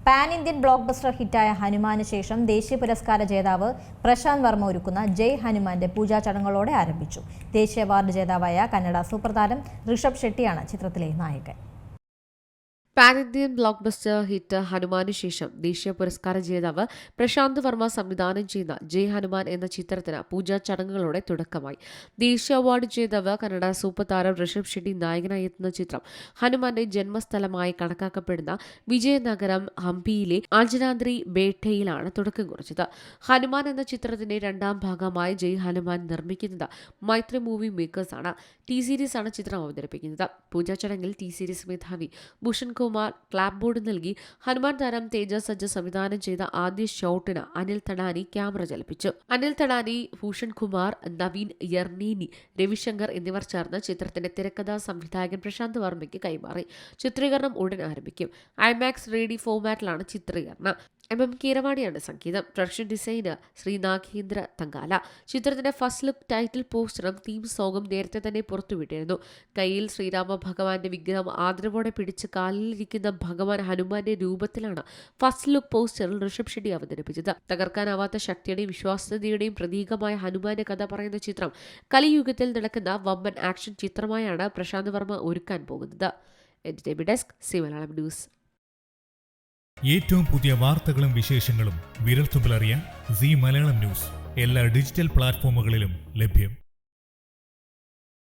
Pan Indian block buster ഹിറ്റായ ഹനുമാന് ശേഷം ദേശീയ പുരസ്കാര ജേതാവ് പ്രശാന്ത് വർമ്മ ഒരുക്കുന്ന ജയ് ഹനുമാന്റെ പൂജാ ചടങ്ങുകളോടെ ആരംഭിച്ചു. ദേശീയ അവാർഡ് ജേതാവായ കന്നഡ സൂപ്പർ താരം ഋഷഭ് ഷെട്ടിയാണ് ചിത്രത്തിലെ നായകൻ. Pan Indian blockbuster hit ഹനുമാനു ശേഷം ദേശീയ പുരസ്കാര ജേതാവ് പ്രശാന്ത് വർമ്മ സംവിധാനം ചെയ്യുന്ന ജയ് ഹനുമാൻ എന്ന ചിത്രത്തിന് പൂജാ ചടങ്ങുകളോടെ തുടക്കമായി. ദേശീയ അവാർഡ് ജേതാവ് കന്നഡ സൂപ്പർ താരം ഋഷഭ് ഷെട്ടി നായകനായി എത്തുന്ന ചിത്രം ഹനുമാന്റെ ജന്മസ്ഥലമായി കണക്കാക്കപ്പെടുന്ന വിജയനഗരം ഹംപിയിലെ ആഞ്ജനാദ്രി ബേട്ടയിലാണ് തുടക്കം കുറിച്ചത്. ഹനുമാൻ എന്ന ചിത്രത്തിന്റെ രണ്ടാം ഭാഗമായി ജയ് ഹനുമാൻ നിർമ്മിക്കുന്നത് മൈത്രി മൂവി മേക്കേഴ്സാണ്. ടി സീരീസ് ആണ് ചിത്രം അവതരിപ്പിക്കുന്നത്. പൂജാ ചടങ്ങിൽ ടി സീരീസ് മേധാവി ഭൂഷൺ കുമാർ ക്ലാപ്പ് ബോർഡ് നൽകി. ഹനുമാൻ താരം തേജ സജ്ജ സംവിധാനം ചെയ്ത ആദ്യ ഷോട്ടിന് അനിൽ തടാനി ക്യാമറ ചലിപ്പിച്ചു. അനിൽ തടാനി, ഭൂഷൺ കുമാർ, നവീൻ യർനീനി, രവിശങ്കർ എന്നിവർ ചേർന്ന് ചിത്രത്തിന്റെ തിരക്കഥാ സംവിധായകൻ പ്രശാന്ത് വർമ്മയ്ക്ക് കൈമാറി. ചിത്രീകരണം ഉടൻ ആരംഭിക്കും. ഐമാക്സ് റെഡി ഫോർമാറ്റിലാണ് ചിത്രീകരണം. MM കീരവാണിയാണ് സംഗീതം. Production designer Sri Nagendra Thangala. ചിത്രത്തിന്റെ ഫസ്റ്റ് ലുക്ക് ടൈറ്റിൽ പോസ്റ്ററും തീം സോങ്ങും നേരത്തെ തന്നെ പുറത്തുവിട്ടിരുന്നു. കയ്യിൽ ശ്രീരാമ ഭഗവാന്റെ വിഗ്രഹം ആദരവോടെ പിടിച്ച് കാലിലിരിക്കുന്ന ഭഗവാൻ ഹനുമാന്റെ രൂപത്തിലാണ് ഫസ്റ്റ് ലുക്ക് പോസ്റ്ററിൽ ഋഷഭ് ഷെട്ടി അവതരിപ്പിച്ചത്. തകർക്കാനാവാത്ത ശക്തിയുടെയും വിശ്വാസ്യതയുടെയും പ്രതീകമായ ഹനുമാന്റെ കഥ പറയുന്ന ചിത്രം കലിയുഗത്തിൽ നടക്കുന്ന വമ്പൻ ആക്ഷൻ ചിത്രമായാണ് പ്രശാന്ത് വർമ്മ ഒരുക്കാൻ പോകുന്നത്. Editor desk, C Malayalam news. ഏറ്റവും പുതിയ വാർത്തകളും വിശേഷങ്ങളും വിരൽത്തുമ്പിലറിയാൻ സി മലയാളം ന്യൂസ് എല്ലാ ഡിജിറ്റൽ പ്ലാറ്റ്ഫോമുകളിലും ലഭ്യം.